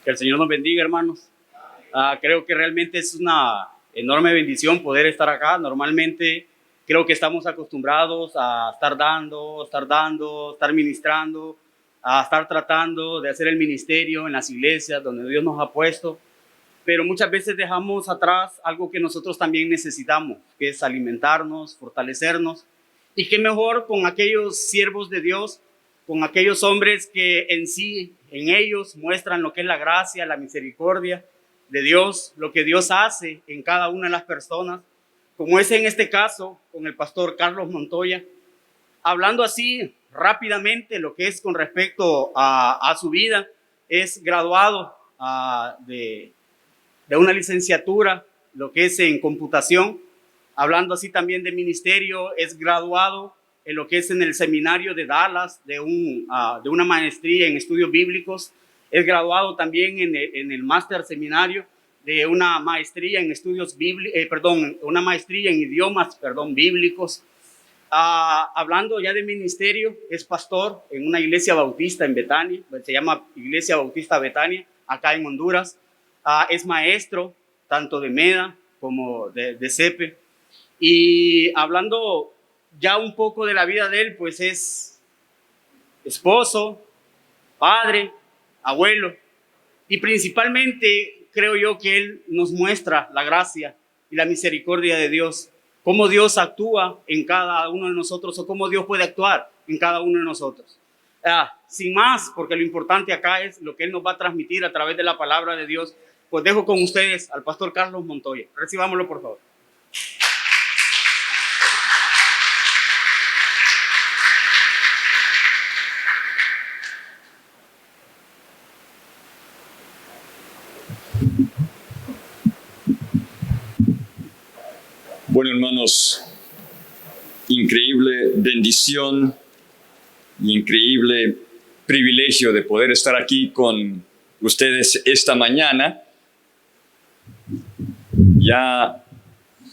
Que el Señor nos bendiga, hermanos. Creo que realmente es una enorme bendición poder estar acá. Normalmente creo que estamos acostumbrados a estar ministrando, a estar tratando de hacer el ministerio en las iglesias donde Dios nos ha puesto. Pero muchas veces dejamos atrás algo que nosotros también necesitamos, que es alimentarnos, fortalecernos. Y qué mejor con aquellos siervos de Dios, con aquellos hombres que en sí, en ellos, muestran lo que es la gracia, la misericordia de Dios, lo que Dios hace en cada una de las personas, como es en este caso con el pastor Carlos Montoya, hablando así rápidamente lo que es con respecto a su vida. Es graduado de una licenciatura, lo que es en computación. Hablando así también de ministerio, es graduado en lo que es en el seminario de Dallas, de una maestría en estudios bíblicos. Es graduado también en el máster seminario de una maestría en estudios bíblicos, una maestría en idiomas, bíblicos. Hablando ya de ministerio, es pastor en una iglesia bautista en Betania, se llama Iglesia Bautista Betania, acá en Honduras. Es maestro tanto de MEDA como de CEPE. Y hablando ya un poco de la vida de él, pues es esposo, padre, abuelo, y principalmente creo yo que él nos muestra la gracia y la misericordia de Dios, cómo Dios actúa en cada uno de nosotros o cómo Dios puede actuar en cada uno de nosotros. Sin más, porque lo importante acá es lo que él nos va a transmitir a través de la palabra de Dios, pues dejo con ustedes al pastor Carlos Montoya. Recibámoslo, por favor. Bueno, hermanos, increíble bendición y increíble privilegio de poder estar aquí con ustedes esta mañana. Ya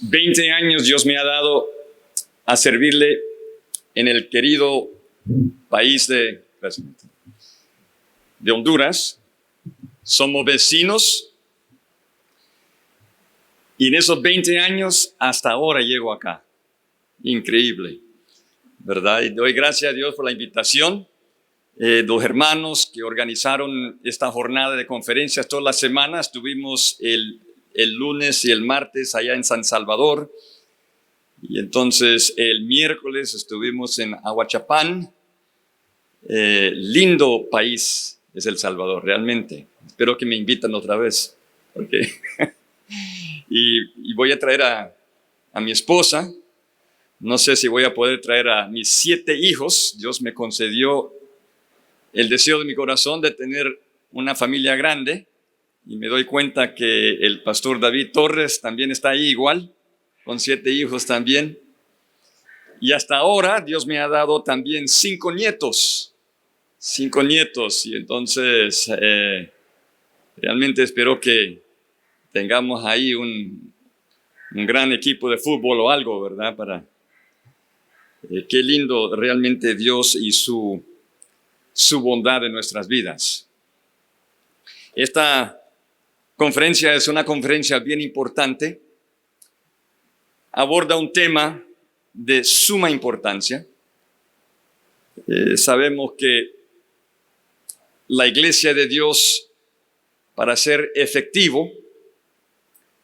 20 años Dios me ha dado a servirle en el querido país de Honduras. Somos vecinos. Y en esos 20 años, hasta ahora llego acá. Increíble, ¿verdad? Y doy gracias a Dios por la invitación. Los hermanos que organizaron esta jornada de conferencias todas las semanas. Estuvimos el lunes y el martes allá en San Salvador. Y entonces el miércoles estuvimos en Ahuachapán. Lindo país es El Salvador, realmente. Espero que me invitan otra vez, porque... Y voy a traer a mi esposa. No sé si voy a poder traer a mis 7 hijos. Dios me concedió el deseo de mi corazón de tener una familia grande. Y me doy cuenta que el pastor David Torres también está ahí igual, con 7 hijos también. Y hasta ahora Dios me ha dado también 5 nietos. 5 nietos. Y entonces realmente espero que tengamos ahí un gran equipo de fútbol o algo, ¿verdad? Qué lindo realmente Dios y su bondad en nuestras vidas. Esta conferencia es una conferencia bien importante. Aborda un tema de suma importancia. Sabemos que la iglesia de Dios, para ser efectivo,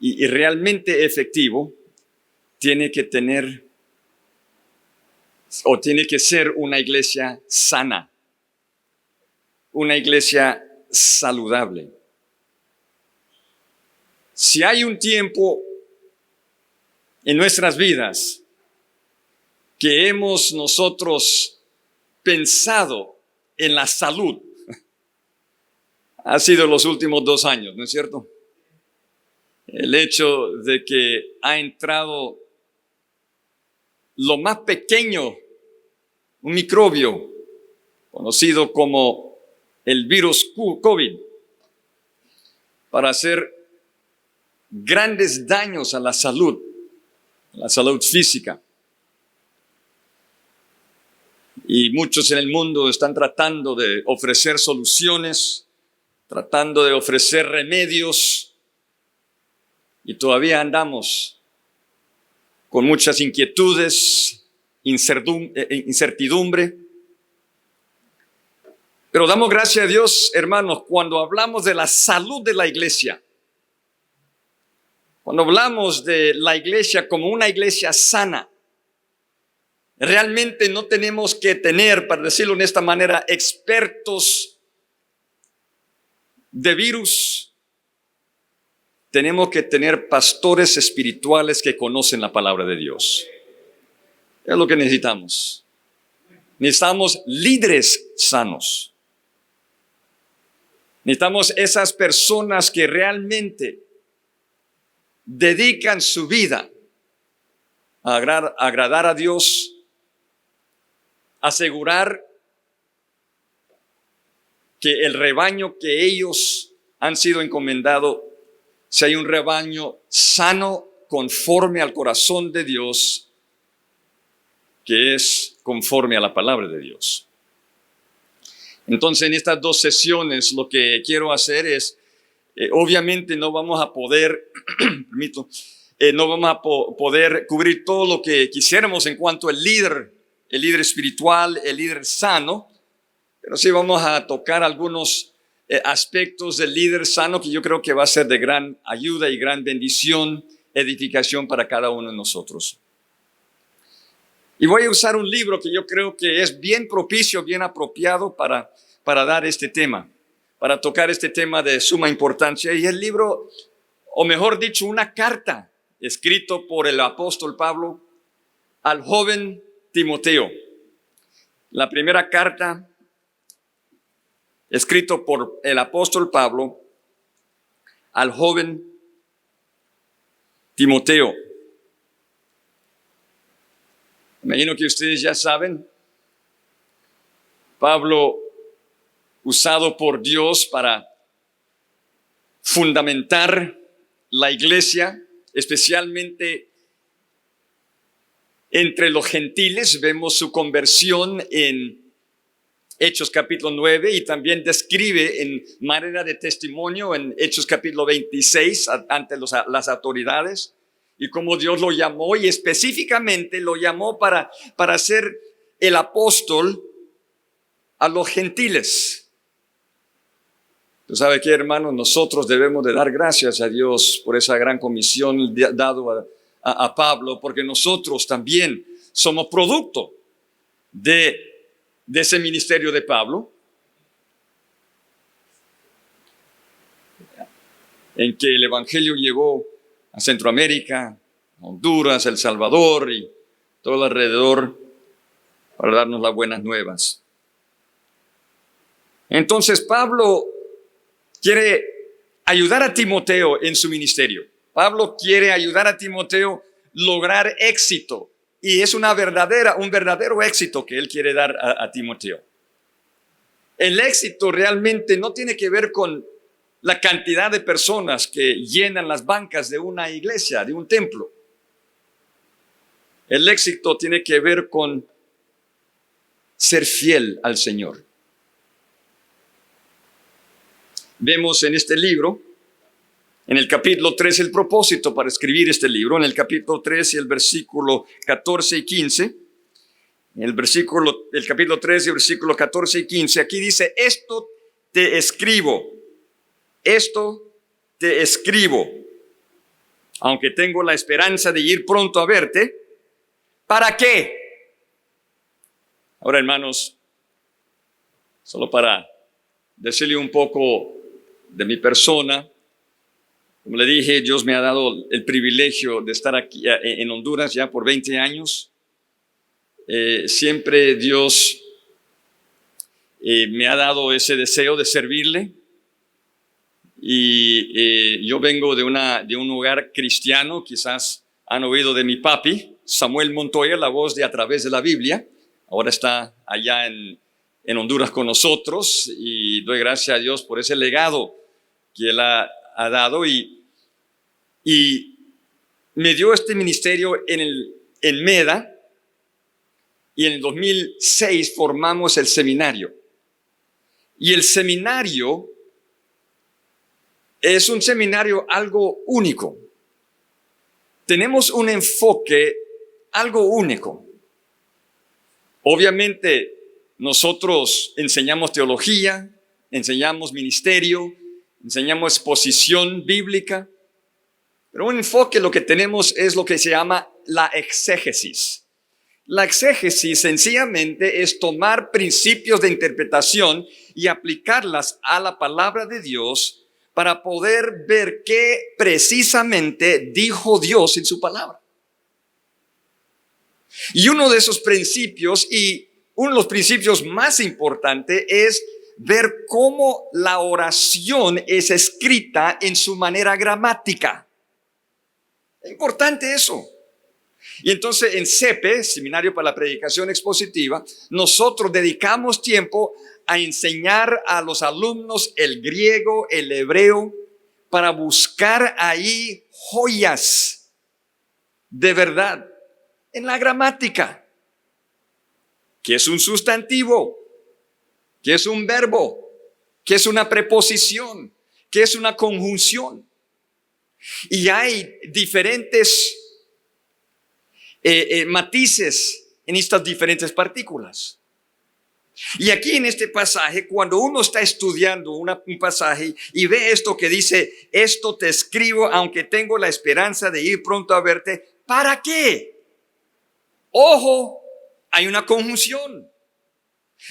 y realmente efectivo, tiene que ser una iglesia sana, una iglesia saludable. Si hay un tiempo en nuestras vidas que hemos nosotros pensado en la salud, ha sido los últimos 2 años, ¿no es cierto? El hecho de que ha entrado lo más pequeño, un microbio conocido como el virus COVID, para hacer grandes daños a la salud física. Y muchos en el mundo están tratando de ofrecer soluciones tratando de ofrecer remedios y todavía andamos con muchas inquietudes, incertidumbre. Pero damos gracias a Dios, hermanos, cuando hablamos de la salud de la iglesia. Cuando hablamos de la iglesia como una iglesia sana, realmente no tenemos que tener, para decirlo de esta manera, expertos de virus. Tenemos que tener pastores espirituales que conocen la palabra de Dios. Es lo que necesitamos. Necesitamos líderes sanos. Necesitamos esas personas que realmente dedican su vida a agradar a Dios, asegurar que el rebaño que ellos han sido encomendados sea un rebaño sano conforme al corazón de Dios, que es conforme a la palabra de Dios. Entonces, en estas 2 sesiones lo que quiero hacer es, obviamente no vamos a poder, no vamos a poder cubrir todo lo que quisiéramos en cuanto al líder espiritual, el líder sano, pero sí vamos a tocar algunos aspectos del líder sano que yo creo que va a ser de gran ayuda y gran bendición, edificación para cada uno de nosotros. Y voy a usar un libro que yo creo que es bien propicio, bien apropiado para dar este tema, para tocar este tema de suma importancia. Y el libro, o mejor dicho, una carta escrito por el apóstol Pablo al joven Timoteo. La primera carta escrito por el apóstol Pablo al joven Timoteo. Imagino que ustedes ya saben, Pablo, usado por Dios para fundamentar la iglesia, especialmente entre los gentiles. Vemos su conversión en Hechos capítulo 9 y también describe en manera de testimonio en Hechos capítulo 26 ante las autoridades y cómo Dios lo llamó, y específicamente lo llamó para ser el apóstol a los gentiles. ¿Tú sabes qué, hermano? Nosotros debemos de dar gracias a Dios por esa gran comisión dado a Pablo, porque nosotros también somos producto de ese ministerio de Pablo, en que el evangelio llegó a Centroamérica, a Honduras, El Salvador y todo alrededor para darnos las buenas nuevas. Entonces Pablo quiere ayudar a Timoteo en su ministerio. Pablo quiere ayudar a Timoteo a lograr éxito. Y es un verdadero éxito que él quiere dar a Timoteo. El éxito realmente no tiene que ver con la cantidad de personas que llenan las bancas de una iglesia, de un templo. El éxito tiene que ver con ser fiel al Señor. Vemos en este libro, en el capítulo 3, el propósito para escribir este libro. En el capítulo 3 y el versículo 14 y 15, el capítulo 3 y el versículo 14 y 15, aquí dice: esto te escribo, aunque tengo la esperanza de ir pronto a verte. ¿Para qué? Ahora, hermanos, solo para decirle un poco de mi persona. Como le dije, Dios me ha dado el privilegio de estar aquí en Honduras ya por 20 años. Siempre Dios me ha dado ese deseo de servirle. Y yo vengo de un hogar cristiano. Quizás han oído de mi papi, Samuel Montoya, la voz de A Través de la Biblia. Ahora está allá en Honduras con nosotros, y doy gracias a Dios por ese legado que él ha dado, y me dio este ministerio en MEDA, y en el 2006 formamos el seminario. Y el seminario es un seminario algo único. Tenemos un enfoque algo único. Obviamente, nosotros enseñamos teología, enseñamos ministerio, enseñamos exposición bíblica, pero un enfoque lo que tenemos es lo que se llama la exégesis. La exégesis sencillamente es tomar principios de interpretación y aplicarlas a la palabra de Dios para poder ver qué precisamente dijo Dios en su palabra. Y uno de esos principios, y uno de los principios más importantes, es ver cómo la oración es escrita en su manera gramática. Es importante eso. Y entonces en CEPE, Seminario para la Predicación Expositiva, nosotros dedicamos tiempo a enseñar a los alumnos el griego, el hebreo, para buscar ahí joyas de verdad en la gramática. ¿Qué es un sustantivo? ¿Qué es un verbo? ¿Qué es una preposición? ¿Qué es una conjunción? Y hay diferentes matices en estas diferentes partículas. Y aquí en este pasaje, cuando uno está estudiando un pasaje y ve esto que dice, esto te escribo aunque tengo la esperanza de ir pronto a verte, ¿para qué? Ojo, hay una conjunción.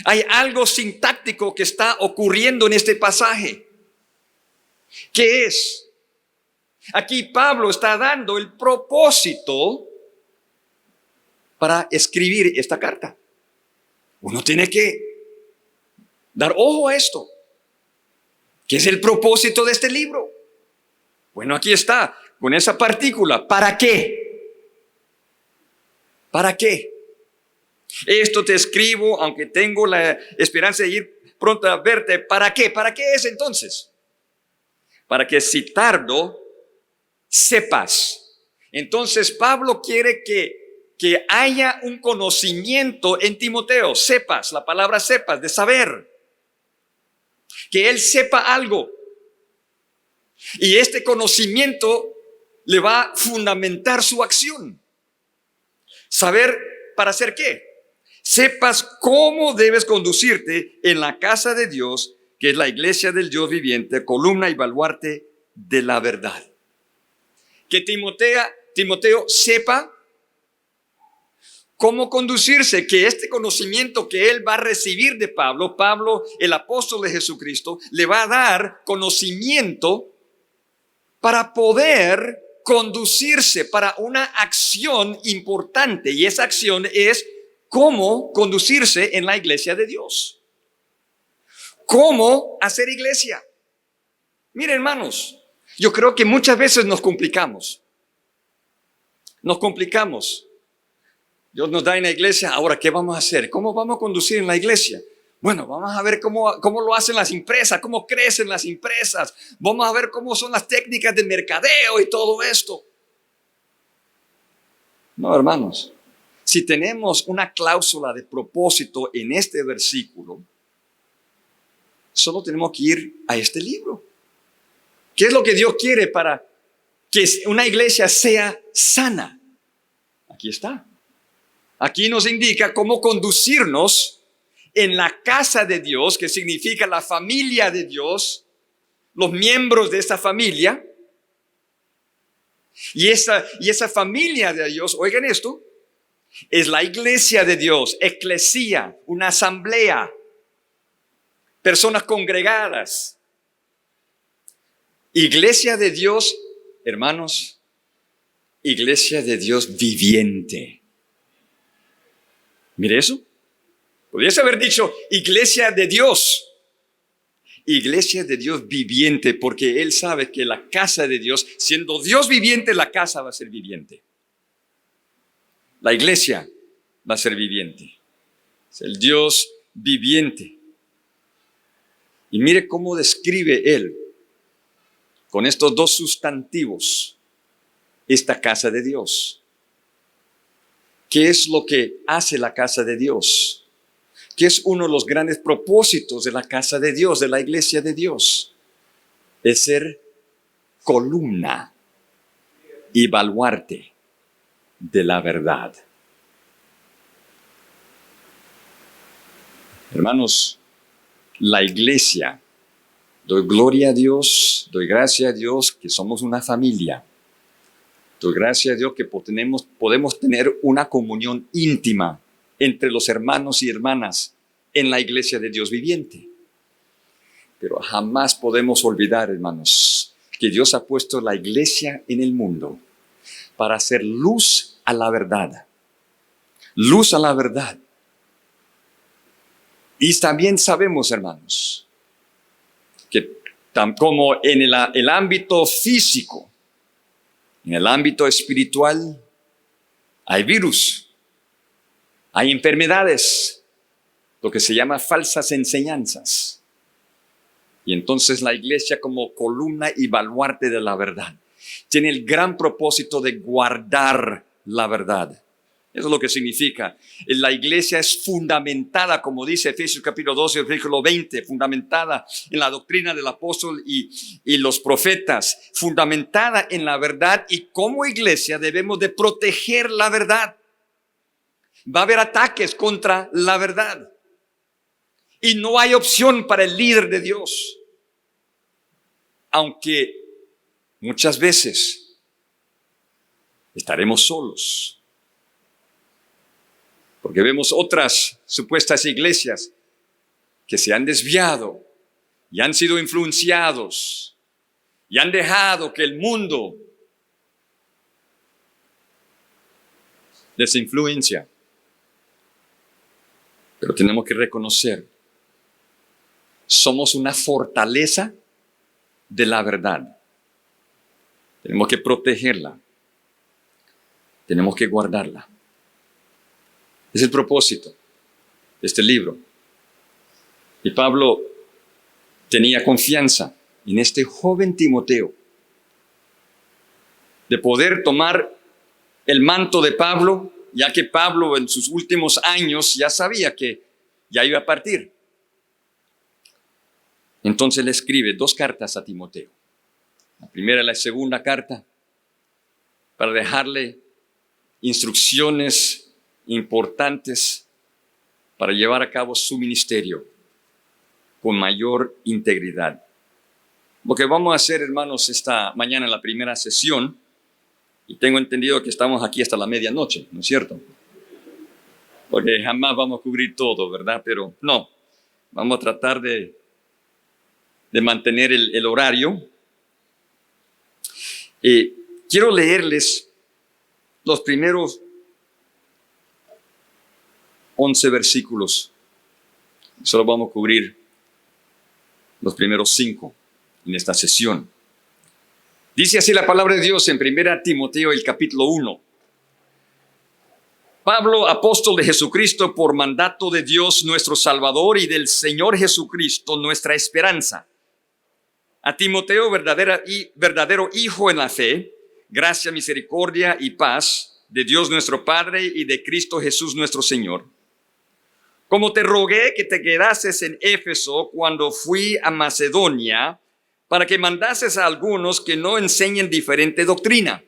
Hay algo sintáctico que está ocurriendo en este pasaje. ¿Qué es? Aquí Pablo está dando el propósito para escribir esta carta. Uno tiene que dar ojo a esto. ¿Qué es el propósito de este libro? Bueno, aquí está, con esa partícula. ¿Para qué? ¿Para qué? Esto te escribo, aunque tengo la esperanza de ir pronto a verte. ¿Para qué? ¿Para qué es entonces? Para que si tardo, sepas. Entonces Pablo quiere que haya un conocimiento en Timoteo. Sepas, la palabra sepas, de saber. Que él sepa algo. Y este conocimiento le va a fundamentar su acción. Saber para hacer qué. Sepas cómo debes conducirte en la casa de Dios, que es la iglesia del Dios viviente, columna y baluarte de la verdad. Que Timoteo sepa cómo conducirse, que este conocimiento que él va a recibir de Pablo, el apóstol de Jesucristo, le va a dar conocimiento para poder conducirse para una acción importante. Y esa acción es cómo conducirse en la iglesia de Dios. ¿Cómo hacer iglesia? Miren, hermanos, yo creo que muchas veces nos complicamos. Nos complicamos. Dios nos da en la iglesia, ahora, ¿qué vamos a hacer? ¿Cómo vamos a conducir en la iglesia? Bueno, vamos a ver cómo lo hacen las empresas, cómo crecen las empresas. Vamos a ver cómo son las técnicas de mercadeo y todo esto. No, hermanos, si tenemos una cláusula de propósito en este versículo, solo tenemos que ir a este libro. ¿Qué es lo que Dios quiere para que una iglesia sea sana? Aquí está. Aquí nos indica cómo conducirnos en la casa de Dios, que significa la familia de Dios, los miembros de esta familia. Y esa familia de Dios, oigan esto, es la iglesia de Dios, eclesía, una asamblea, personas congregadas. Iglesia de Dios, hermanos, iglesia de Dios viviente. Mire eso. Podrías haber dicho iglesia de Dios. Iglesia de Dios viviente, porque Él sabe que la casa de Dios, siendo Dios viviente, la casa va a ser viviente. La iglesia va a ser viviente. Es el Dios viviente. Y mire cómo describe Él, con estos dos sustantivos, esta casa de Dios. ¿Qué es lo que hace la casa de Dios? ¿Qué es uno de los grandes propósitos de la casa de Dios, de la iglesia de Dios? Es ser columna y baluarte de la verdad. Hermanos, la iglesia, doy gloria a Dios, doy gracias a Dios que somos una familia. Doy gracias a Dios que podemos tener una comunión íntima entre los hermanos y hermanas en la iglesia de Dios viviente. Pero jamás podemos olvidar, hermanos, que Dios ha puesto la iglesia en el mundo para hacer luz a la verdad. Luz a la verdad. Y también sabemos, hermanos, que como en el ámbito físico, en el ámbito espiritual, hay virus, hay enfermedades, lo que se llama falsas enseñanzas. Y entonces la iglesia, como columna y baluarte de la verdad, tiene el gran propósito de guardar la verdad. Eso es lo que significa. La iglesia es fundamentada, como dice Efesios capítulo 12, versículo 20, fundamentada en la doctrina del apóstol y los profetas, fundamentada en la verdad, y como iglesia debemos de proteger la verdad. Va a haber ataques contra la verdad. Y no hay opción para el líder de Dios. Aunque muchas veces estaremos solos. Porque vemos otras supuestas iglesias que se han desviado y han sido influenciados y han dejado que el mundo les influencia. Pero tenemos que reconocer, somos una fortaleza de la verdad. Tenemos que protegerla. Tenemos que guardarla. Es el propósito de este libro. Y Pablo tenía confianza en este joven Timoteo de poder tomar el manto de Pablo, ya que Pablo en sus últimos años ya sabía que ya iba a partir. Entonces le escribe 2 cartas a Timoteo. La primera y la segunda carta para dejarle instrucciones importantes para llevar a cabo su ministerio con mayor integridad. Lo que vamos a hacer, hermanos, esta mañana en la primera sesión, y tengo entendido que estamos aquí hasta la medianoche, ¿no es cierto? Porque jamás vamos a cubrir todo, ¿verdad? Pero no, vamos a tratar de mantener el horario. Quiero leerles los primeros 11 versículos. Solo vamos a cubrir los primeros 5 en esta sesión. Dice así la palabra de Dios en 1 Timoteo, el capítulo 1. Pablo, apóstol de Jesucristo, por mandato de Dios nuestro Salvador y del Señor Jesucristo, nuestra esperanza. A Timoteo, verdadero hijo en la fe, gracia, misericordia y paz de Dios nuestro Padre y de Cristo Jesús nuestro Señor. Como te rogué que te quedases en Éfeso cuando fui a Macedonia, para que mandases a algunos que no enseñen diferente doctrina,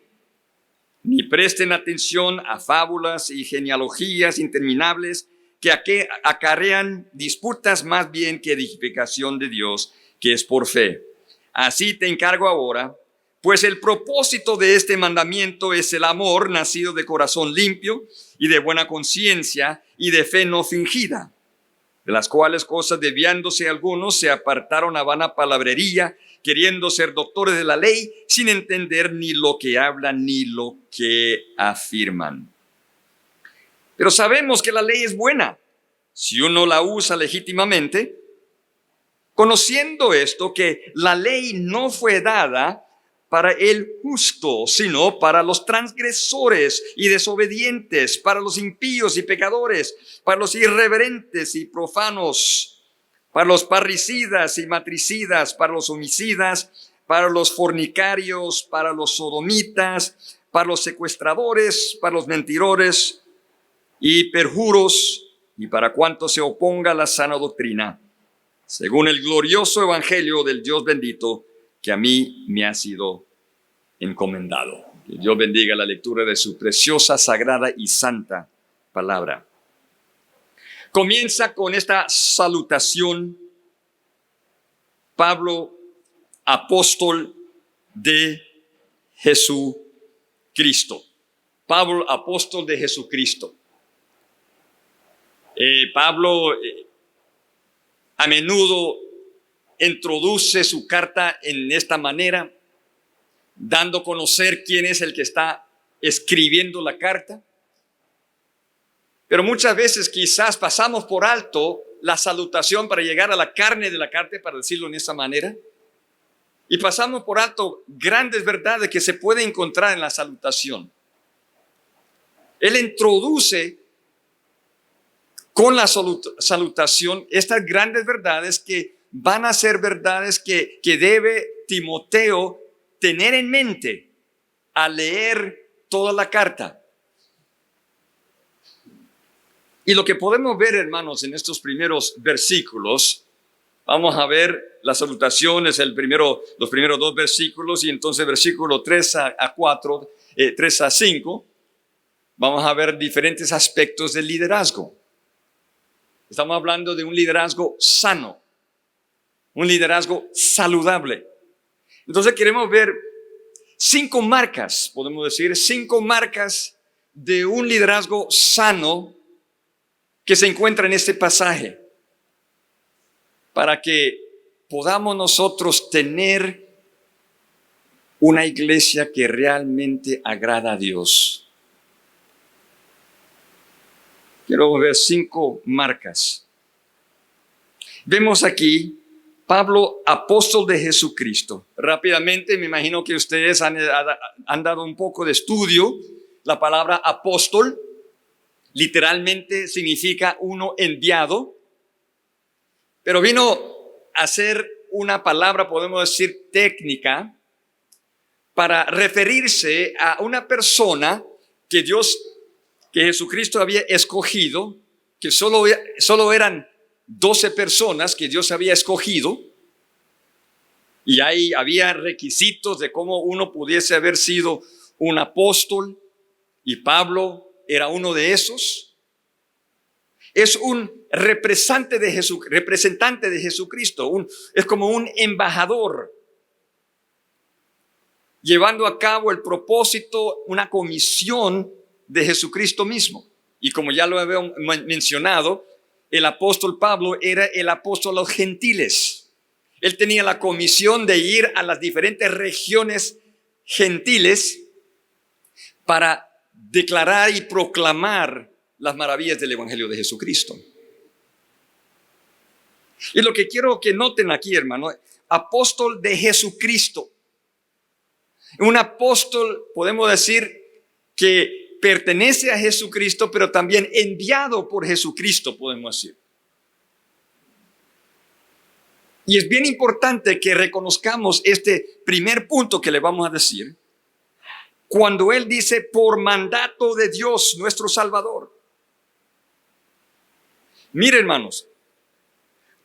ni presten atención a fábulas y genealogías interminables que acarrean disputas más bien que edificación de Dios, que es por fe. Así te encargo ahora, pues el propósito de este mandamiento es el amor nacido de corazón limpio y de buena conciencia y de fe no fingida, de las cuales cosas desviándose algunos se apartaron a vana palabrería, queriendo ser doctores de la ley, sin entender ni lo que hablan ni lo que afirman. Pero sabemos que la ley es buena, si uno la usa legítimamente, conociendo esto, que la ley no fue dada para el justo, sino para los transgresores y desobedientes, para los impíos y pecadores, para los irreverentes y profanos, para los parricidas y matricidas, para los homicidas, para los fornicarios, para los sodomitas, para los secuestradores, para los mentirosos y perjuros, y para cuanto se oponga a la sana doctrina, según el glorioso evangelio del Dios bendito, que a mí me ha sido encomendado. Que Dios bendiga la lectura de su preciosa, sagrada y santa palabra. Comienza con esta salutación. Pablo, apóstol de Jesucristo. Pablo, apóstol de Jesucristo. Pablo a menudo introduce su carta en esta manera, dando a conocer quién es el que está escribiendo la carta. Pero muchas veces quizás pasamos por alto la salutación para llegar a la carne de la carta, para decirlo en esa manera. Y pasamos por alto grandes verdades que se pueden encontrar en la salutación. Él introduce con la salutación estas grandes verdades que van a ser verdades que debe Timoteo tener en mente al leer toda la carta. Y lo que podemos ver, hermanos, en estos primeros versículos, vamos a ver la salutación, es los primeros 2 versículos, y entonces versículo 3 a 4, 3 a 5, vamos a ver diferentes aspectos del liderazgo. Estamos hablando de un liderazgo sano, un liderazgo saludable. Entonces queremos ver 5 marcas, podemos decir, 5 marcas de un liderazgo sano que se encuentra en este pasaje, para que podamos nosotros tener una iglesia que realmente agrada a Dios. Quiero ver 5 marcas. Vemos aquí Pablo, apóstol de Jesucristo. Rápidamente, me imagino que ustedes han dado un poco de estudio. La palabra apóstol literalmente significa uno enviado, pero vino a ser una palabra, podemos decir, técnica, para referirse a una persona que Jesucristo había escogido, que solo eran 12 personas que Dios había escogido, y ahí había requisitos de cómo uno pudiese haber sido un apóstol, y Pablo era uno de esos. Es un representante de Jesucristo, es como un embajador, llevando a cabo el propósito, una comisión de Jesucristo mismo. Y como ya lo había mencionado, el apóstol Pablo era el apóstol a los gentiles. Él tenía la comisión de ir a las diferentes regiones gentiles para declarar y proclamar las maravillas del Evangelio de Jesucristo. Y lo que quiero que noten aquí, hermano, apóstol de Jesucristo. Un apóstol, podemos decir, que pertenece a Jesucristo, pero también enviado por Jesucristo, podemos decir. Y es bien importante que reconozcamos este primer punto que le vamos a decir, cuando él dice por mandato de Dios, nuestro Salvador. Mire, hermanos,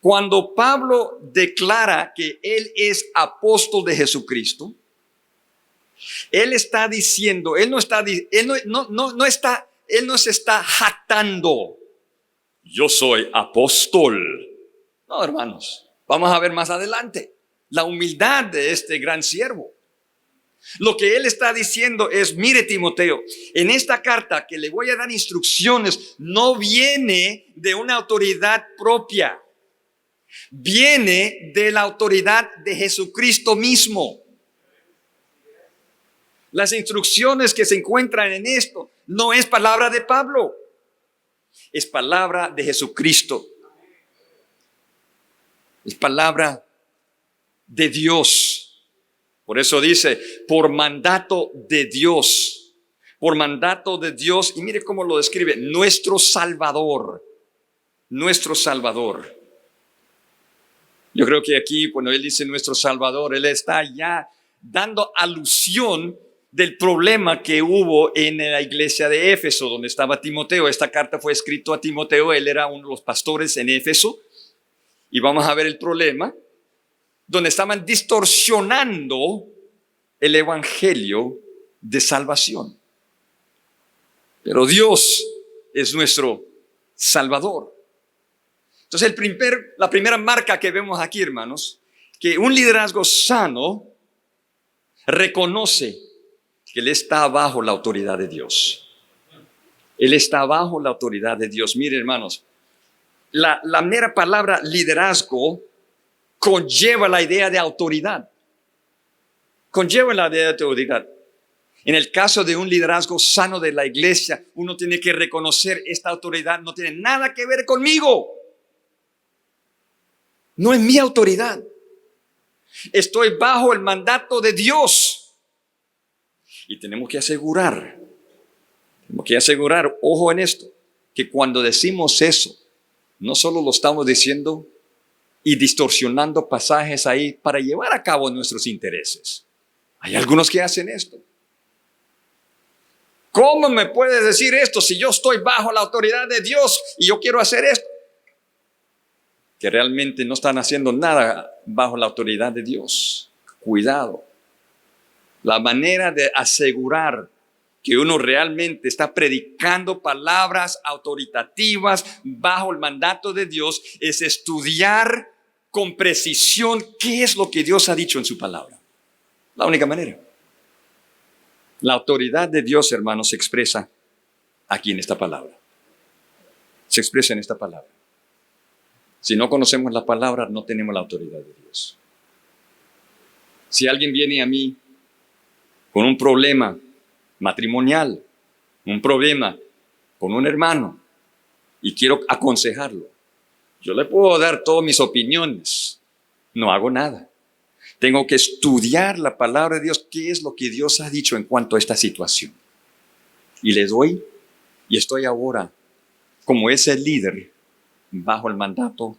cuando Pablo declara que él es apóstol de Jesucristo, él está diciendo, él no se está jactando. Yo soy apóstol. No, hermanos, vamos a ver más adelante la humildad de este gran siervo. Lo que él está diciendo es, mire Timoteo, en esta carta que le voy a dar instrucciones, no viene de una autoridad propia, viene de la autoridad de Jesucristo mismo. Las instrucciones que se encuentran en esto no es palabra de Pablo, es palabra de Jesucristo. Es palabra de Dios. Por eso dice, por mandato de Dios. Por mandato de Dios. Y mire cómo lo describe, nuestro Salvador. Nuestro Salvador. Yo creo que aquí, cuando él dice nuestro Salvador, él está ya dando alusión del problema que hubo en la iglesia de Éfeso, donde estaba Timoteo. Esta carta fue escrita a Timoteo, él era uno de los pastores en Éfeso. Y vamos a ver el problema, donde estaban distorsionando el evangelio de salvación. Pero Dios es nuestro Salvador. Entonces la primera marca que vemos aquí, hermanos, que un liderazgo sano reconoce que Él está bajo la autoridad de Dios. Él está bajo la autoridad de Dios. Mire, hermanos, la mera palabra liderazgo conlleva la idea de autoridad. Conlleva la idea de autoridad. En el caso de un liderazgo sano de la iglesia, uno tiene que reconocer esta autoridad no tiene nada que ver conmigo. No es mi autoridad. Estoy bajo el mandato de Dios. Y tenemos que asegurar, ojo en esto, que cuando decimos eso, no solo lo estamos diciendo y distorsionando pasajes ahí para llevar a cabo nuestros intereses. Hay algunos que hacen esto. ¿Cómo me puedes decir esto si yo estoy bajo la autoridad de Dios y yo quiero hacer esto? Que realmente no están haciendo nada bajo la autoridad de Dios. Cuidado. La manera de asegurar que uno realmente está predicando palabras autoritativas bajo el mandato de Dios es estudiar con precisión qué es lo que Dios ha dicho en su palabra. La única manera. La autoridad de Dios, hermanos, se expresa aquí en esta palabra. Se expresa en esta palabra. Si no conocemos la palabra, no tenemos la autoridad de Dios. Si alguien viene a mí con un problema matrimonial, un problema con un hermano, y quiero aconsejarlo, yo le puedo dar todas mis opiniones. No hago nada. Tengo que estudiar la palabra de Dios, qué es lo que Dios ha dicho en cuanto a esta situación. Y le doy, y estoy ahora como ese líder bajo el mandato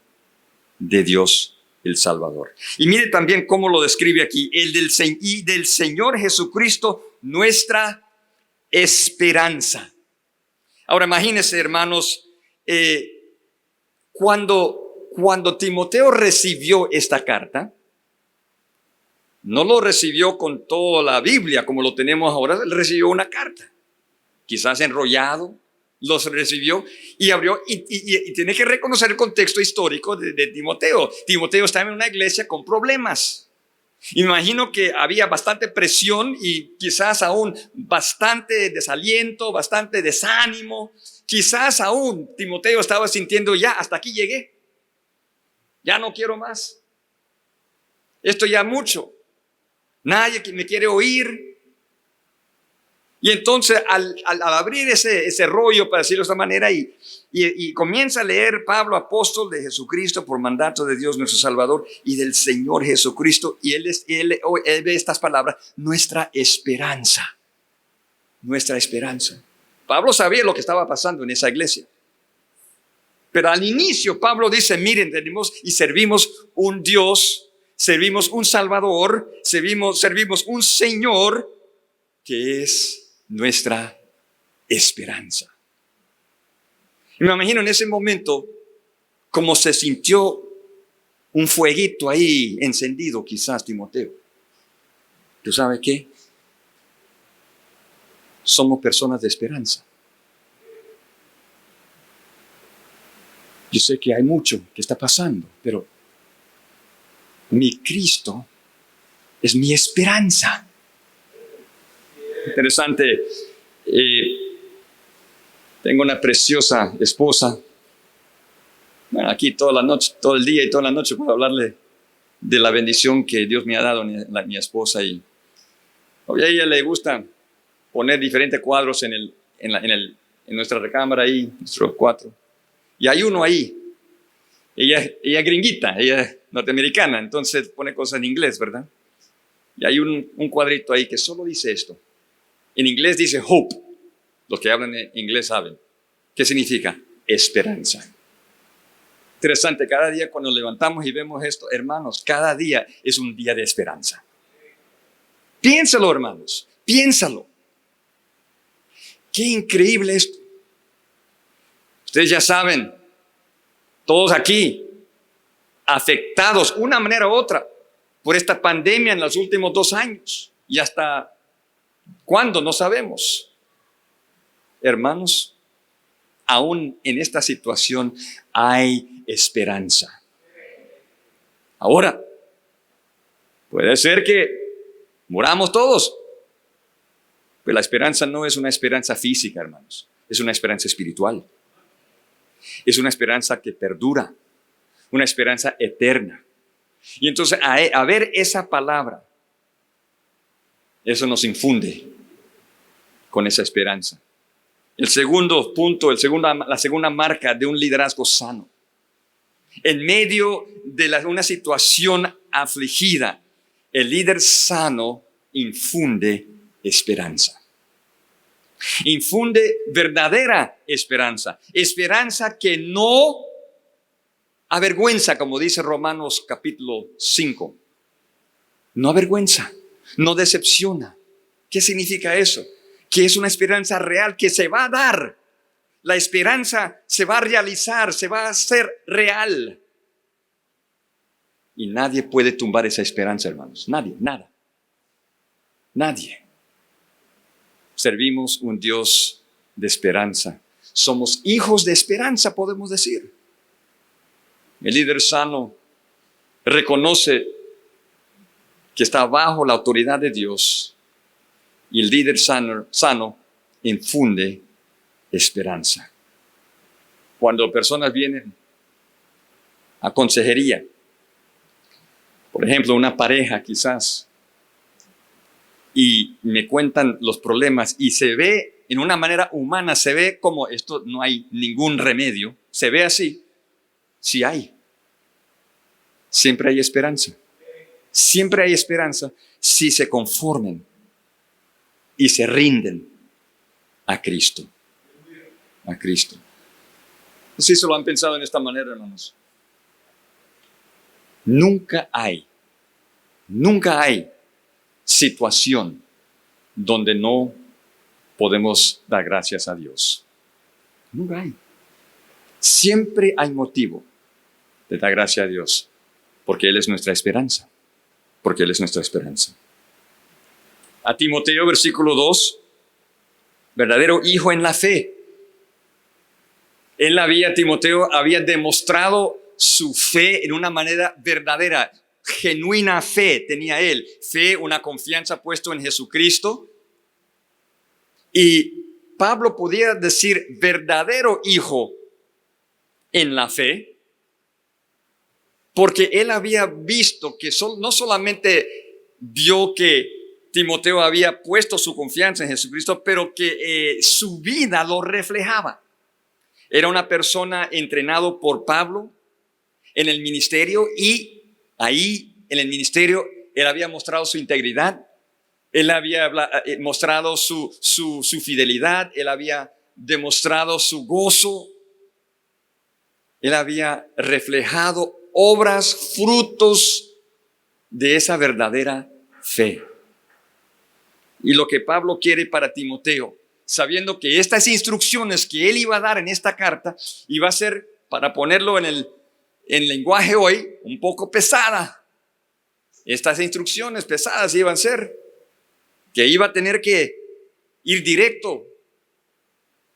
de Dios el Salvador. Y mire también cómo lo describe aquí, y del Señor Jesucristo, nuestra esperanza. Ahora imagínense, hermanos, cuando Timoteo recibió esta carta, no lo recibió con toda la Biblia como lo tenemos ahora, él recibió una carta, quizás enrollado, los recibió y abrió y tiene que reconocer el contexto histórico de Timoteo. Timoteo estaba en una iglesia con problemas. Imagino que había bastante presión y quizás aún bastante desaliento, bastante desánimo. Quizás aún Timoteo estaba sintiendo ya, hasta aquí llegué. Ya no quiero más. Esto ya mucho. Nadie me quiere oír. Y entonces al abrir ese rollo, para decirlo de esta manera, y comienza a leer Pablo, apóstol de Jesucristo por mandato de Dios nuestro Salvador y del Señor Jesucristo, y él ve estas palabras, nuestra esperanza. Nuestra esperanza. Pablo sabía lo que estaba pasando en esa iglesia. Pero al inicio Pablo dice, miren, tenemos y servimos un Dios, servimos un Salvador, servimos un Señor que es nuestra esperanza. Y me imagino en ese momento como se sintió un fueguito ahí encendido, quizás Timoteo. ¿Tú sabes qué? Somos personas de esperanza. Yo sé que hay mucho que está pasando, pero mi Cristo es mi esperanza. Interesante. Tengo una preciosa esposa. Bueno, aquí toda la noche, todo el día y toda la noche puedo hablarle de la bendición que Dios me ha dado a mi esposa. Y a ella le gusta poner diferentes cuadros en nuestra recámara ahí, nuestros 4. Y hay uno ahí. Ella es gringuita, ella es norteamericana, entonces pone cosas en inglés, ¿verdad? Y hay un cuadrito ahí que solo dice esto. En inglés dice hope. Los que hablan en inglés saben. ¿Qué significa? Esperanza. Interesante, cada día cuando nos levantamos y vemos esto, hermanos, cada día es un día de esperanza. Piénsalo, hermanos, piénsalo. Qué increíble esto. Ustedes ya saben, todos aquí, afectados de una manera u otra por esta pandemia en los últimos 2 años. y hasta cuándo no sabemos. Hermanos, aún en esta situación hay esperanza. Ahora, puede ser que muramos todos, pero la esperanza no es una esperanza física, hermanos. Es una esperanza espiritual. Es una esperanza que perdura, una esperanza eterna. Y entonces, a ver esa palabra, eso nos infunde con esa esperanza. El segundo punto, la segunda marca de un liderazgo sano. En medio de una situación afligida, el líder sano infunde esperanza. Infunde verdadera esperanza. Esperanza que no avergüenza, como dice Romanos capítulo 5. No avergüenza, no decepciona. ¿Qué significa eso? Que es una esperanza real que se va a dar. La esperanza se va a realizar, se va a hacer real. Y nadie puede tumbar esa esperanza, hermanos. Nadie, nada. Nadie. Servimos un Dios de esperanza. Somos hijos de esperanza, podemos decir. El líder sano reconoce que está bajo la autoridad de Dios. Y el líder sano infunde esperanza. Cuando personas vienen a consejería, por ejemplo, una pareja quizás, y me cuentan los problemas y se ve en una manera humana, se ve como esto no hay ningún remedio, se ve así, sí hay. Siempre hay esperanza. Siempre hay esperanza si se conformen y se rinden a Cristo. A Cristo. ¿Sí se lo han pensado en esta manera, hermanos? Nunca hay situación donde no podemos dar gracias a Dios. Nunca hay. Siempre hay motivo de dar gracias a Dios, porque Él es nuestra esperanza. Porque Él es nuestra esperanza. A Timoteo, versículo 2, verdadero hijo en la fe. Timoteo había demostrado su fe en una manera verdadera. Genuina fe tenía él. Fe, una confianza puesta en Jesucristo. Y Pablo podía decir verdadero hijo en la fe, porque él había visto que no solamente vio que Timoteo había puesto su confianza en Jesucristo, pero que su vida lo reflejaba. Era una persona entrenado por Pablo en el ministerio, y ahí en el ministerio él había mostrado su integridad, él había mostrado su fidelidad, él había demostrado su gozo, él había reflejado obras, frutos de esa verdadera fe. Y lo que Pablo quiere para Timoteo, sabiendo que estas instrucciones que él iba a dar en esta carta, iba a ser, para ponerlo en lenguaje hoy, un poco pesada. Estas instrucciones pesadas iban a ser, que iba a tener que ir directo.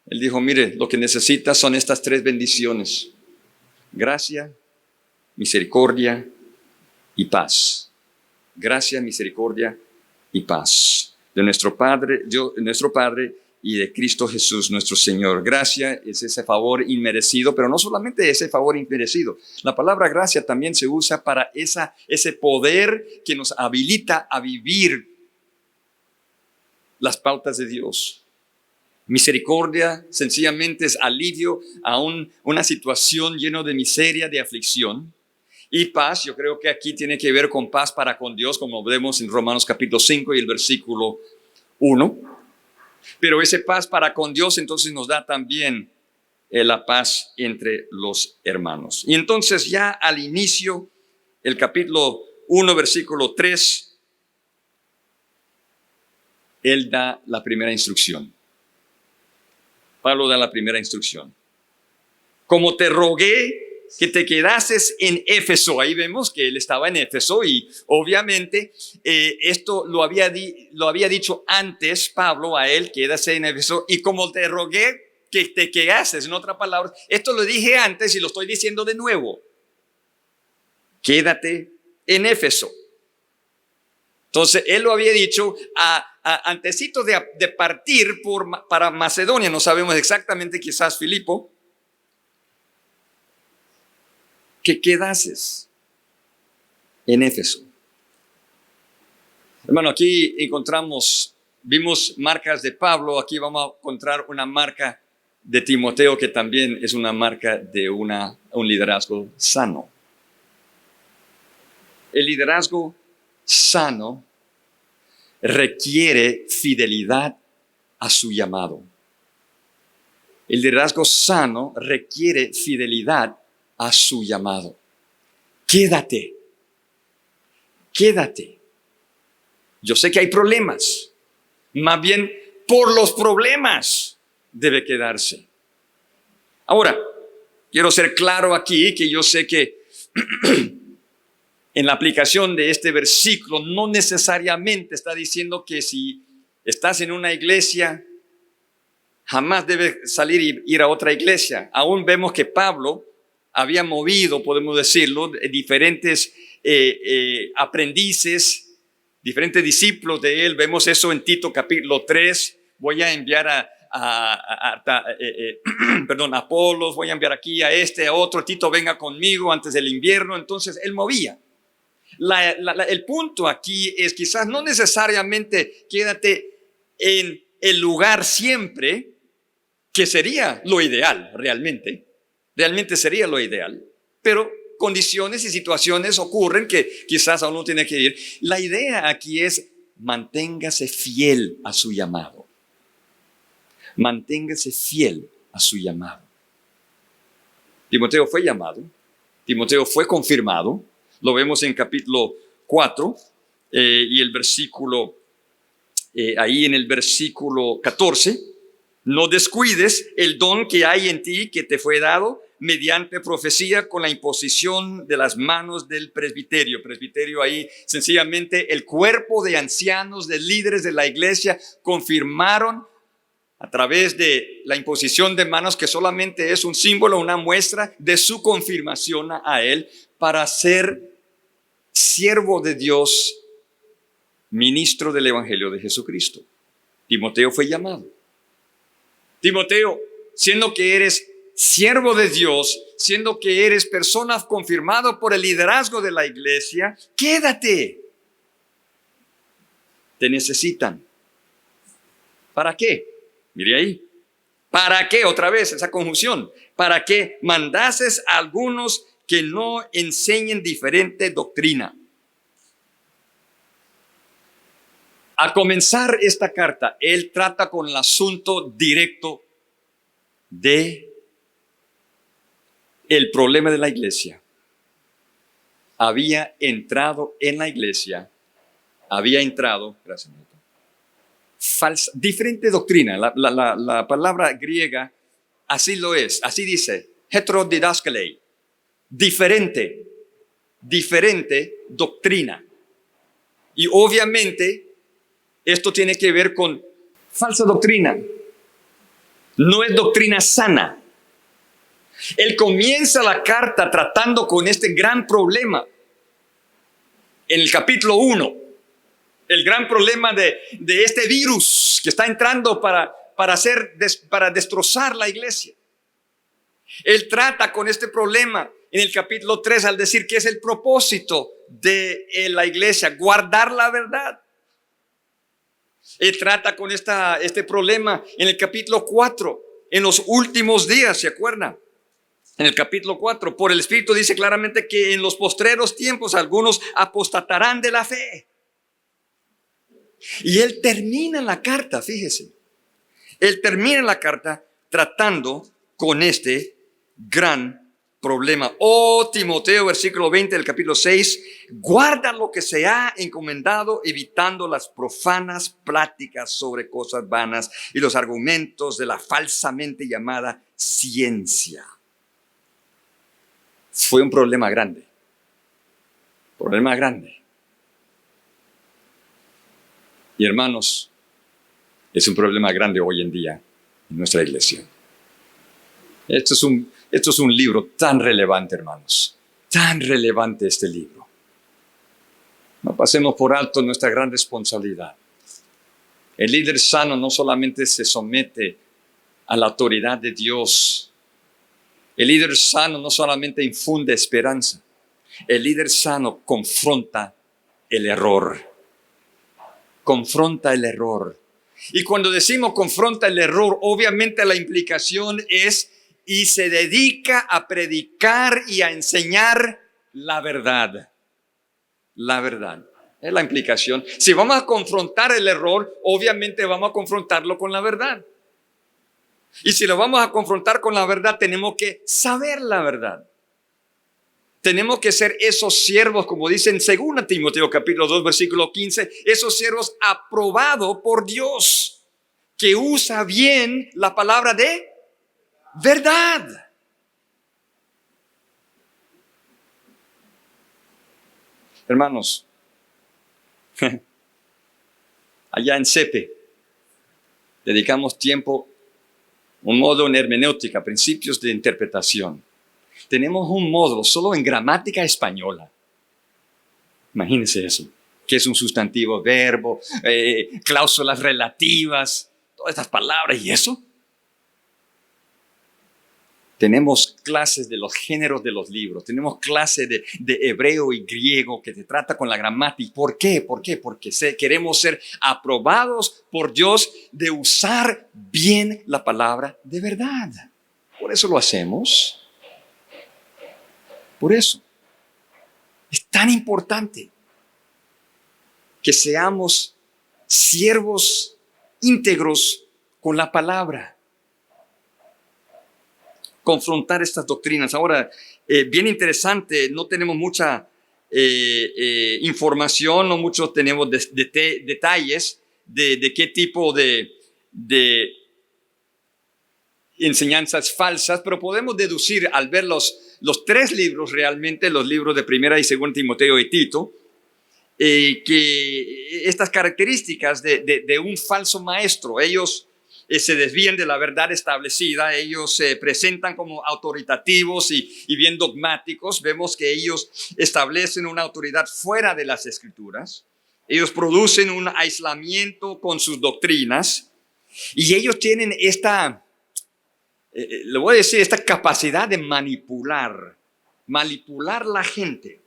Él dijo, mire, lo que necesitas son estas 3 bendiciones: gracia, misericordia y paz. Gracia, misericordia y paz. De nuestro Padre y de Cristo Jesús nuestro Señor. Gracia es ese favor inmerecido, pero no solamente ese favor inmerecido. La palabra gracia también se usa para ese poder que nos habilita a vivir las pautas de Dios. Misericordia sencillamente es alivio a una situación llena de miseria, de aflicción. Y paz, yo creo que aquí tiene que ver con paz para con Dios, como vemos en Romanos capítulo 5 y el versículo 1. Pero ese paz para con Dios entonces nos da también la paz entre los hermanos. Y entonces ya al inicio, el capítulo 1, versículo 3, él da la primera instrucción. Pablo da la primera instrucción. Como te rogué que te quedases en Éfeso. Ahí vemos que él estaba en Éfeso y obviamente esto lo había dicho antes Pablo a él, quédase en Éfeso. Y como te rogué que te quedases, en otras palabras, esto lo dije antes y lo estoy diciendo de nuevo. Quédate en Éfeso. Entonces, él lo había dicho antesito de partir para Macedonia. No sabemos exactamente, quizás Filipo, que quedases en Éfeso. Hermano, aquí vimos marcas de Pablo. Aquí vamos a encontrar una marca de Timoteo, que también es una marca de un liderazgo sano. El liderazgo sano requiere fidelidad a su llamado. El liderazgo sano requiere fidelidad a su llamado. Quédate. Yo sé que hay problemas. Más bien, por los problemas debe quedarse. Ahora, quiero ser claro aquí que yo sé que en la aplicación de este versículo no necesariamente está diciendo que si estás en una iglesia, jamás debes salir y ir a otra iglesia. Aún vemos que Pablo había movido, podemos decirlo, diferentes aprendices, diferentes discípulos de él. Vemos eso en Tito capítulo 3. Voy a enviar a Apolos, voy a enviar aquí a otro. Tito, venga conmigo antes del invierno. Entonces él movía. El punto aquí es quizás no necesariamente quédate en el lugar siempre, que sería lo ideal realmente sería lo ideal, pero condiciones y situaciones ocurren que quizás uno tiene que ir. La idea aquí es manténgase fiel a su llamado. Manténgase fiel a su llamado. Timoteo fue llamado, Timoteo fue confirmado. Lo vemos en capítulo 4 y el versículo, ahí en el versículo 14. No descuides el don que hay en ti, que te fue dado mediante profecía con la imposición de las manos del presbiterio. Presbiterio ahí, sencillamente el cuerpo de ancianos, de líderes de la iglesia, confirmaron a través de la imposición de manos, que solamente es un símbolo, una muestra de su confirmación a él, para ser siervo de Dios, ministro del Evangelio de Jesucristo. Timoteo fue llamado. Timoteo, siendo que eres siervo de Dios, siendo que eres persona confirmada por el liderazgo de la iglesia, quédate. Te necesitan. ¿Para qué? Mire ahí. ¿Para qué? Otra vez esa conjunción. ¿Para qué mandases a algunos que no enseñen diferente doctrina? Al comenzar esta carta, él trata con el asunto directo de el problema de la iglesia. Había entrado en la iglesia, gracias, falsa, diferente doctrina. La palabra griega así lo es, así dice, heterodidaskalei, diferente doctrina. Y obviamente esto tiene que ver con falsa doctrina. No es doctrina sana. Él comienza la carta tratando con este gran problema. En el capítulo 1, el gran problema de este virus que está entrando para destrozar la iglesia. Él trata con este problema en el capítulo 3 al decir que es el propósito de la iglesia, guardar la verdad. Él trata con este problema en el capítulo 4, en los últimos días, ¿se acuerdan? En el capítulo 4, por el Espíritu dice claramente que en los postreros tiempos algunos apostatarán de la fe. Y él termina la carta, fíjese. Él termina la carta tratando con este gran problema. Oh Timoteo, versículo 20 del capítulo 6, guarda lo que se ha encomendado, evitando las profanas pláticas sobre cosas vanas y los argumentos de la falsamente llamada ciencia. fue un problema grande. Problema grande. Y hermanos, es un problema grande hoy en día en nuestra iglesia. Esto es un libro tan relevante, hermanos. Tan relevante este libro. No pasemos por alto nuestra gran responsabilidad. El líder sano no solamente se somete a la autoridad de Dios. El líder sano no solamente infunde esperanza. El líder sano confronta el error. Confronta el error. Y cuando decimos confronta el error, obviamente la implicación es y se dedica a predicar y a enseñar la verdad. La verdad. Es la implicación. Si vamos a confrontar el error, obviamente vamos a confrontarlo con la verdad. Y si lo vamos a confrontar con la verdad, tenemos que saber la verdad. Tenemos que ser esos siervos, como dice en 2 Timoteo capítulo 2, versículo 15, esos siervos aprobados por Dios, que usa bien la palabra de verdad. Hermanos, allá en CEPE, dedicamos tiempo, un módulo en hermenéutica, principios de interpretación. Tenemos un módulo solo en gramática española. Imagínense eso. ¿Qué es un sustantivo, verbo, cláusulas relativas, todas estas palabras y eso? Tenemos clases de los géneros de los libros. Tenemos clases de hebreo y griego que se trata con la gramática. ¿Por qué? Porque queremos ser aprobados por Dios de usar bien la palabra de verdad. Por eso lo hacemos. Por eso. Es tan importante que seamos siervos íntegros con la palabra. Confrontar estas doctrinas. Ahora, bien interesante, no tenemos mucha información, no muchos tenemos detalles de qué tipo de enseñanzas falsas, pero podemos deducir al ver los 3 libros realmente, los libros de 1 y 2 Timoteo y Tito, que estas características de un falso maestro, ellos se desvían de la verdad establecida, ellos se presentan como autoritativos y bien dogmáticos. Vemos que ellos establecen una autoridad fuera de las Escrituras. Ellos producen un aislamiento con sus doctrinas y ellos tienen esta capacidad de manipular la gente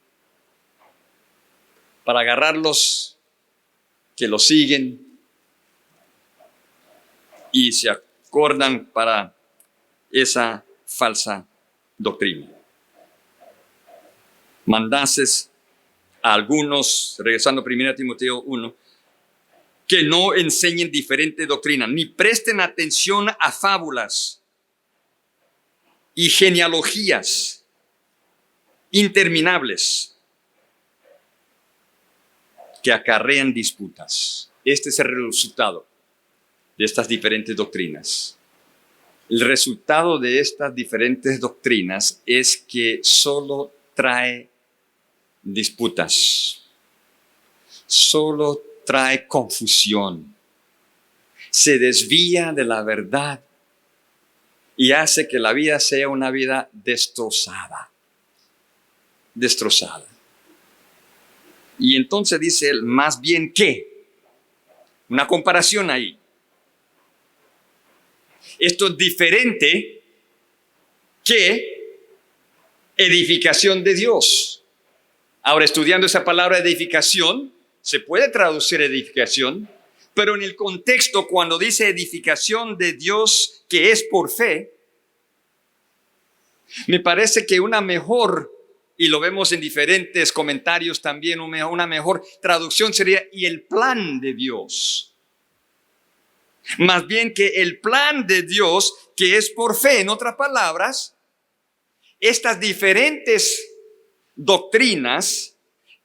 para agarrarlos que lo siguen y se acordan para esa falsa doctrina. Mandases a algunos, regresando a 1 Timoteo 1, que no enseñen diferente doctrina, ni presten atención a fábulas y genealogías interminables que acarrean disputas. Este es el resultado de estas diferentes doctrinas. El resultado de estas diferentes doctrinas es que solo trae disputas, solo trae confusión, se desvía de la verdad y hace que la vida sea una vida destrozada. Y entonces dice él, más bien que, una comparación ahí. Esto es diferente que edificación de Dios. Ahora, estudiando esa palabra edificación, se puede traducir edificación, pero en el contexto, cuando dice edificación de Dios, que es por fe, me parece que una mejor, y lo vemos en diferentes comentarios también, una mejor traducción sería, y el plan de Dios. Más bien que el plan de Dios, que es por fe. En otras palabras, estas diferentes doctrinas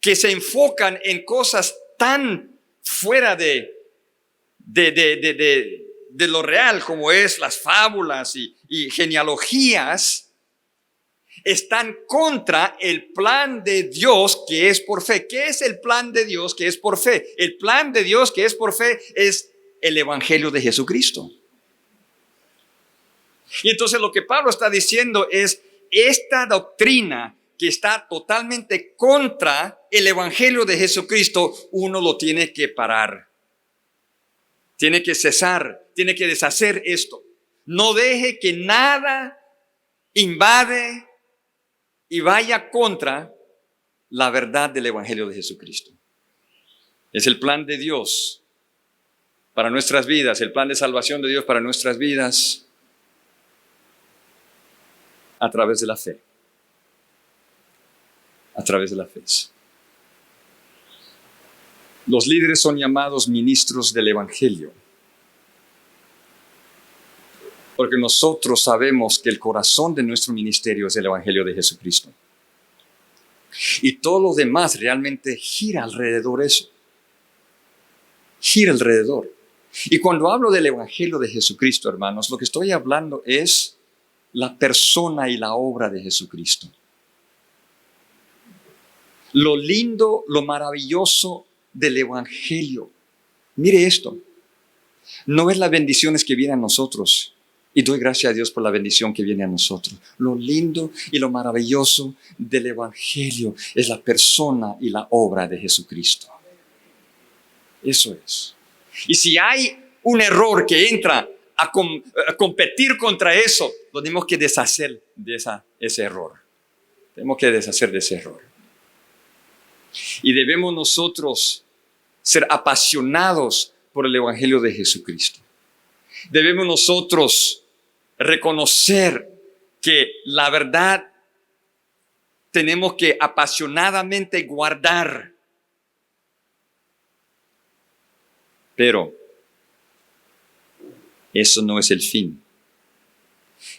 que se enfocan en cosas tan fuera de lo real, como es las fábulas y genealogías, están contra el plan de Dios que es por fe. ¿Qué es el plan de Dios que es por fe? El plan de Dios que es por fe es el Evangelio de Jesucristo. Y entonces lo que Pablo está diciendo es, esta doctrina que está totalmente contra el Evangelio de Jesucristo, uno lo tiene que parar. Tiene que cesar, tiene que deshacer esto. No deje que nada invade y vaya contra la verdad del Evangelio de Jesucristo. Es el plan de Dios para nuestras vidas, el plan de salvación de Dios para nuestras vidas a través de la fe. A través de la fe. Los líderes son llamados ministros del Evangelio, porque nosotros sabemos que el corazón de nuestro ministerio es el Evangelio de Jesucristo. Y todo lo demás realmente gira alrededor de eso. Gira alrededor. Y cuando hablo del Evangelio de Jesucristo, hermanos, lo que estoy hablando es la persona y la obra de Jesucristo. Lo lindo, lo maravilloso del Evangelio. Mire esto. No es las bendiciones que vienen a nosotros. Y doy gracias a Dios por la bendición que viene a nosotros. Lo lindo y lo maravilloso del Evangelio es la persona y la obra de Jesucristo. Eso es. Y si hay un error que entra a competir contra eso, lo tenemos que deshacer de ese error. Tenemos que deshacer de ese error. Y debemos nosotros ser apasionados por el Evangelio de Jesucristo. Debemos nosotros reconocer que la verdad tenemos que apasionadamente guardar. Pero eso no es el fin.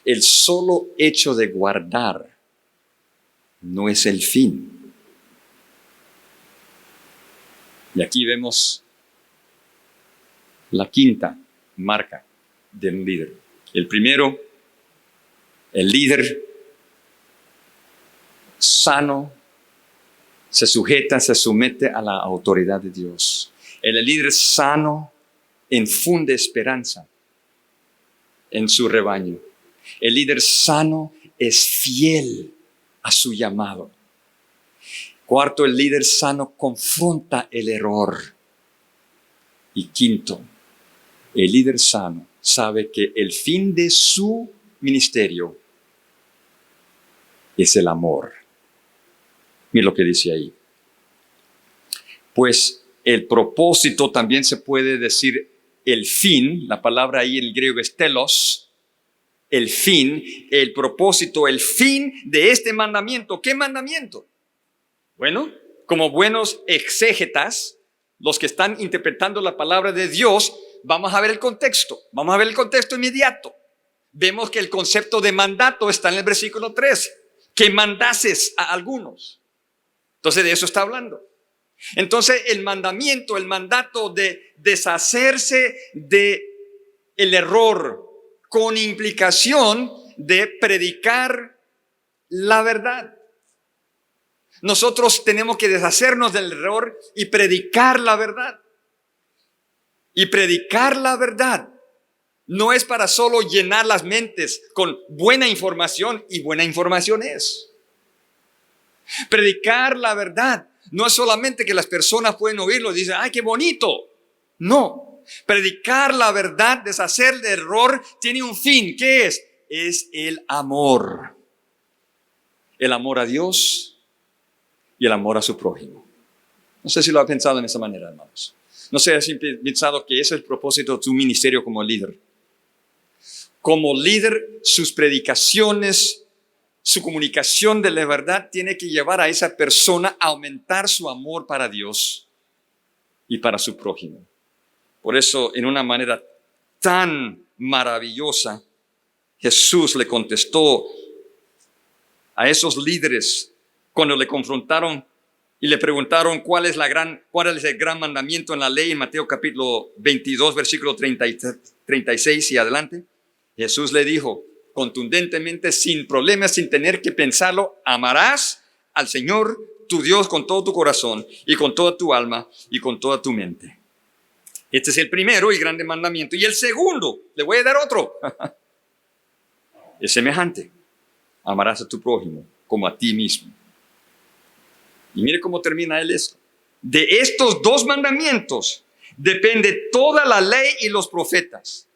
El solo hecho de guardar no es el fin. Y aquí vemos la quinta marca del líder. El primero, el líder sano se sujeta, se somete a la autoridad de Dios. El líder sano infunde esperanza en su rebaño. El líder sano es fiel a su llamado. Cuarto, el líder sano confronta el error. Y quinto, el líder sano sabe que el fin de su ministerio es el amor. Mira lo que dice ahí. Pues el propósito también se puede decir el fin. La palabra ahí en el griego es telos. El fin, el propósito, el fin de este mandamiento. ¿Qué mandamiento? Bueno, como buenos exégetas, los que están interpretando la palabra de Dios, vamos a ver el contexto. Vamos a ver el contexto inmediato. Vemos que el concepto de mandato está en el versículo 3. Que mandases a algunos. Entonces de eso está hablando. Entonces el mandamiento, el mandato de deshacerse de el error con implicación de predicar la verdad. Nosotros tenemos que deshacernos del error y predicar la verdad. Y predicar la verdad no es para solo llenar las mentes con buena información, y buena información es. Predicar la verdad no es solamente que las personas pueden oírlo y dicen, ¡ay, qué bonito! No. Predicar la verdad, deshacer el error, tiene un fin. ¿Qué es? Es el amor. El amor a Dios y el amor a su prójimo. No sé si lo ha pensado en esa manera, hermanos. No sé si ha pensado que ese es el propósito de tu ministerio como líder. Como líder, sus predicaciones, su comunicación de la verdad tiene que llevar a esa persona a aumentar su amor para Dios y para su prójimo. Por eso, en una manera tan maravillosa, Jesús le contestó a esos líderes cuando le confrontaron y le preguntaron cuál es el gran mandamiento en la ley en Mateo capítulo 22, versículo 36 y adelante. Jesús le dijo, contundentemente, sin problemas, sin tener que pensarlo. Amarás al Señor tu Dios con todo tu corazón y con toda tu alma y con toda tu mente. Este es el primero y grande mandamiento. Y el segundo, le voy a dar otro. Es semejante. Amarás a tu prójimo como a ti mismo. Y mire cómo termina él esto. De estos dos mandamientos depende toda la ley y los profetas.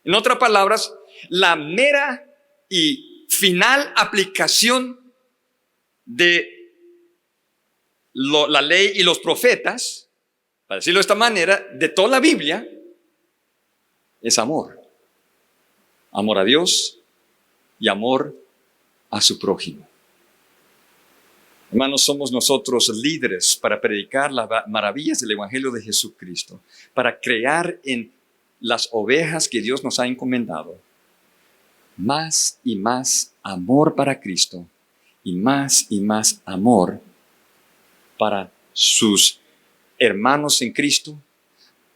En otras palabras, la mera y final aplicación de la ley y los profetas, para decirlo de esta manera, de toda la Biblia, es amor. Amor a Dios y amor a su prójimo. Hermanos, somos nosotros líderes para predicar las maravillas del Evangelio de Jesucristo, para crear en las ovejas que Dios nos ha encomendado más y más amor para Cristo y más amor para sus hermanos en Cristo,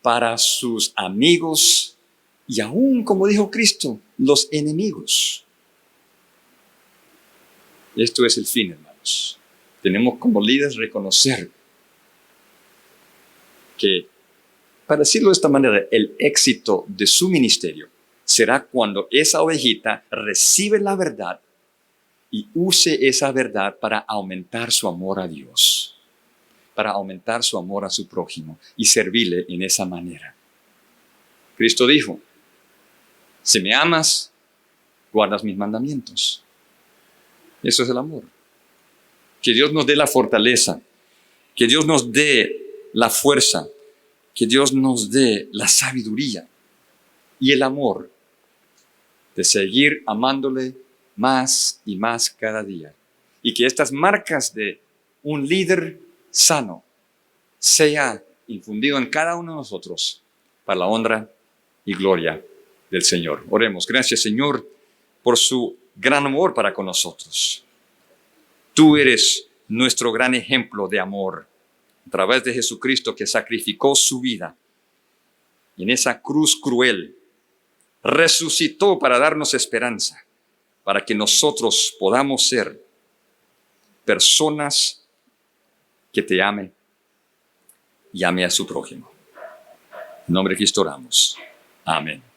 para sus amigos y aún, como dijo Cristo, los enemigos. Esto es el fin, hermanos. Tenemos como líderes reconocer que, para decirlo de esta manera, el éxito de su ministerio será cuando esa ovejita recibe la verdad y use esa verdad para aumentar su amor a Dios, para aumentar su amor a su prójimo y servirle en esa manera. Cristo dijo, si me amas, guardas mis mandamientos. Eso es el amor. Que Dios nos dé la fortaleza, que Dios nos dé la fuerza, que Dios nos dé la sabiduría y el amor de seguir amándole más y más cada día. Y que estas marcas de un líder sano sea infundido en cada uno de nosotros para la honra y gloria del Señor. Oremos. Gracias, Señor, por su gran amor para con nosotros. Tú eres nuestro gran ejemplo de amor a través de Jesucristo, que sacrificó su vida y en esa cruz cruel resucitó para darnos esperanza, para que nosotros podamos ser personas que te amen y ame a su prójimo. En nombre de Cristo oramos. Amén.